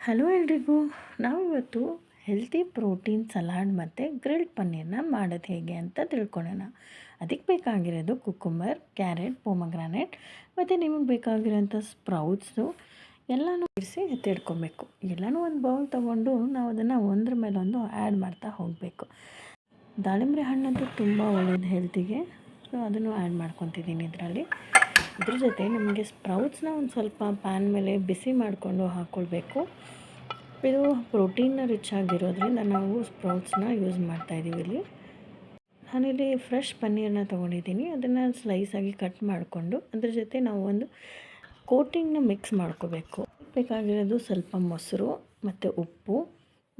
Hello ಎಲ್ರಿಗೂ. ನಾವಿವತ್ತು healthy protein salad ಮತ್ತು ಗ್ರಿಲ್ಡ್ ಪನ್ನೀರನ್ನ ಮಾಡೋದು ಹೇಗೆ ಅಂತ ತಿಳ್ಕೊಳ್ಳೋಣ. ಅದಕ್ಕೆ ಬೇಕಾಗಿರೋದು ಕುಕ್ಕುಂಬರ್, ಕ್ಯಾರೆಟ್, ಪೊಮಗ್ರಾನೇಟ್ ಮತ್ತು ನಿಮಗೆ ಬೇಕಾಗಿರೋಂಥ ಸ್ಪ್ರೌಟ್ಸು ಎಲ್ಲನೂ ಇರಿಸಿ ಎತ್ತಿಡ್ಕೊಬೇಕು. ಎಲ್ಲನೂ ಒಂದು ಬೌಲ್ ತೊಗೊಂಡು ನಾವು ಅದನ್ನು ಒಂದ್ರ ಮೇಲೆ ಒಂದು ಆ್ಯಡ್ ಮಾಡ್ತಾ ಹೋಗಬೇಕು. ದಾಳಿಂಬೆ ಹಣ್ಣಂತೂ ತುಂಬ ಒಳ್ಳೆಯದು ಹೆಲ್ತಿಗೆ, ಸೊ ಅದನ್ನು ಆ್ಯಡ್ ಮಾಡ್ಕೊತಿದ್ದೀನಿ ಇದರಲ್ಲಿ. ಇದ್ರ ಜೊತೆ ನಿಮಗೆ ಸ್ಪ್ರೌಟ್ಸ್ನ ಒಂದು ಸ್ವಲ್ಪ ಪ್ಯಾನ್ ಮೇಲೆ ಬಿಸಿ ಮಾಡಿಕೊಂಡು ಹಾಕ್ಕೊಳ್ಬೇಕು. ಇದು ಪ್ರೋಟೀನ್ ರಿಚ್ ಆಗಿರೋದ್ರಿಂದ ನಾವು ಸ್ಪ್ರೌಟ್ಸ್ನ ಯೂಸ್ ಮಾಡ್ತಾಯಿದ್ದೀವಿ ಇಲ್ಲಿ. ನಾನಿಲ್ಲಿ ಫ್ರೆಶ್ ಪನ್ನೀರನ್ನ ತೊಗೊಂಡಿದ್ದೀನಿ. ಅದನ್ನು ಸ್ಲೈಸಾಗಿ ಕಟ್ ಮಾಡಿಕೊಂಡು ಅದ್ರ ಜೊತೆ ನಾವು ಒಂದು ಕೋಟಿಂಗ್ನ ಮಿಕ್ಸ್ ಮಾಡ್ಕೋಬೇಕು. ಬೇಕಾಗಿರೋದು ಸ್ವಲ್ಪ ಮೊಸರು ಮತ್ತು ಉಪ್ಪು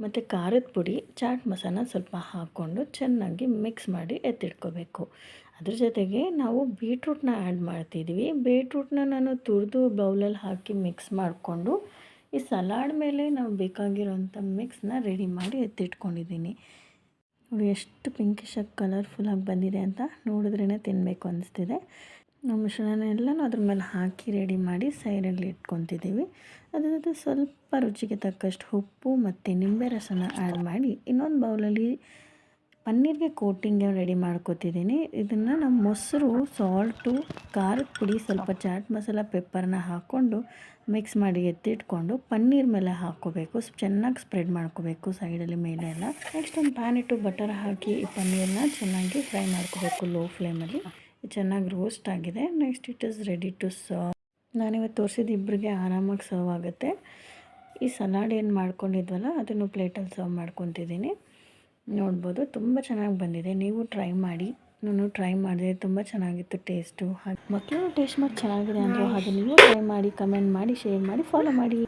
ಮತ್ತು ಖಾರದ ಪುಡಿ, ಚಾಟ್ ಮಸಾಲ ಸ್ವಲ್ಪ ಹಾಕ್ಕೊಂಡು ಚೆನ್ನಾಗಿ ಮಿಕ್ಸ್ ಮಾಡಿ ಎತ್ತಿಟ್ಕೋಬೇಕು. ಅದ್ರ ಜೊತೆಗೆ ನಾವು ಬೀಟ್ರೂಟ್ನ ಆ್ಯಡ್ ಮಾಡ್ತಿದ್ದೀವಿ. ಬೀಟ್ರೂಟ್ನ ನಾನು ತುರಿದು ಬೌಲಲ್ಲಿ ಹಾಕಿ ಮಿಕ್ಸ್ ಮಾಡಿಕೊಂಡು ಈ ಸಲಾಡ್ ಮೇಲೆ ನಾವು ಬೇಕಾಗಿರೋಂಥ ಮಿಕ್ಸ್ನ ರೆಡಿ ಮಾಡಿ ಎತ್ತಿಟ್ಕೊಂಡಿದ್ದೀನಿ. ನೋಡಿ ಎಷ್ಟು ಪಿಂಕಿಶಾಗಿ ಕಲರ್ಫುಲ್ಲಾಗಿ ಬಂದಿದೆ ಅಂತ ನೋಡಿದ್ರೇ ತಿನ್ನಬೇಕು ಅನ್ನಿಸ್ತಿದೆ. ನಾವು ಮಿಶ್ರಣನೆಲ್ಲನೂ ಅದ್ರ ಮೇಲೆ ಹಾಕಿ ರೆಡಿ ಮಾಡಿ ಸೈಡಲ್ಲಿ ಇಟ್ಕೊತಿದ್ದೀವಿ. ಅದ್ರ ಜೊತೆ ಸ್ವಲ್ಪ ರುಚಿಗೆ ತಕ್ಕಷ್ಟು ಉಪ್ಪು ಮತ್ತು ನಿಂಬೆ ರಸನ ಆ್ಯಡ್ ಮಾಡಿ ಇನ್ನೊಂದು ಬೌಲಲ್ಲಿ ಪನ್ನೀರ್ಗೆ ಕೋಟಿಂಗ್ ರೆಡಿ ಮಾಡ್ಕೊತಿದ್ದೀನಿ. ಇದನ್ನು ನಾವು ಮೊಸರು, ಸಾಲ್ಟು, ಖಾರದ ಪುಡಿ, ಸ್ವಲ್ಪ ಚಾಟ್ ಮಸಾಲ, ಪೆಪ್ಪರ್ನ ಹಾಕ್ಕೊಂಡು ಮಿಕ್ಸ್ ಮಾಡಿ ಎತ್ತಿಟ್ಕೊಂಡು ಪನ್ನೀರ್ ಮೇಲೆ ಹಾಕ್ಕೋಬೇಕು. ಚೆನ್ನಾಗಿ ಸ್ಪ್ರೆಡ್ ಮಾಡ್ಕೋಬೇಕು ಸೈಡಲ್ಲಿ ಮೇಲೆ ಎಲ್ಲ. ನೆಕ್ಸ್ಟ್ ಒಂದು ಪ್ಯಾನ್ ಇಟ್ಟು ಬಟರ್ ಹಾಕಿ ಈ ಪನ್ನೀರನ್ನ ಚೆನ್ನಾಗಿ ಫ್ರೈ ಮಾಡ್ಕೋಬೇಕು ಲೋ ಫ್ಲೇಮಲ್ಲಿ. ಚೆನ್ನಾಗಿ ರೋಸ್ಟ್ ಆಗಿದೆ. Next it is ready to serve. ನಾನಿವತ್ತು ತೋರಿಸಿದ ಇಬ್ಬರಿಗೆ ಆರಾಮಾಗಿ ಸರ್ವ್ ಆಗುತ್ತೆ. ಈ ಸಲಾಡ್ ಏನು ಮಾಡ್ಕೊಂಡಿದ್ವಲ್ಲ ಅದನ್ನು ಪ್ಲೇಟಲ್ಲಿ ಸರ್ವ್ ಮಾಡ್ಕೊತಿದ್ದೀನಿ. ನೋಡ್ಬೋದು ತುಂಬ ಚೆನ್ನಾಗಿ ಬಂದಿದೆ. ನೀವು ಟ್ರೈ ಮಾಡಿ. ನಾನು ಟ್ರೈ ಮಾಡಿದೆ, ತುಂಬ ಚೆನ್ನಾಗಿತ್ತು ಟೇಸ್ಟು. ಹಾಗೆ ಮಕ್ಕಳು ಟೇಸ್ಟ್ ಮಾಡಿ ಚೆನ್ನಾಗಿದೆ ಅಂದರು. ಹಾಗೆ ನೀವು ಟ್ರೈ ಮಾಡಿ, ಕಮೆಂಟ್ ಮಾಡಿ, ಶೇರ್ ಮಾಡಿ, ಫಾಲೋ ಮಾಡಿ.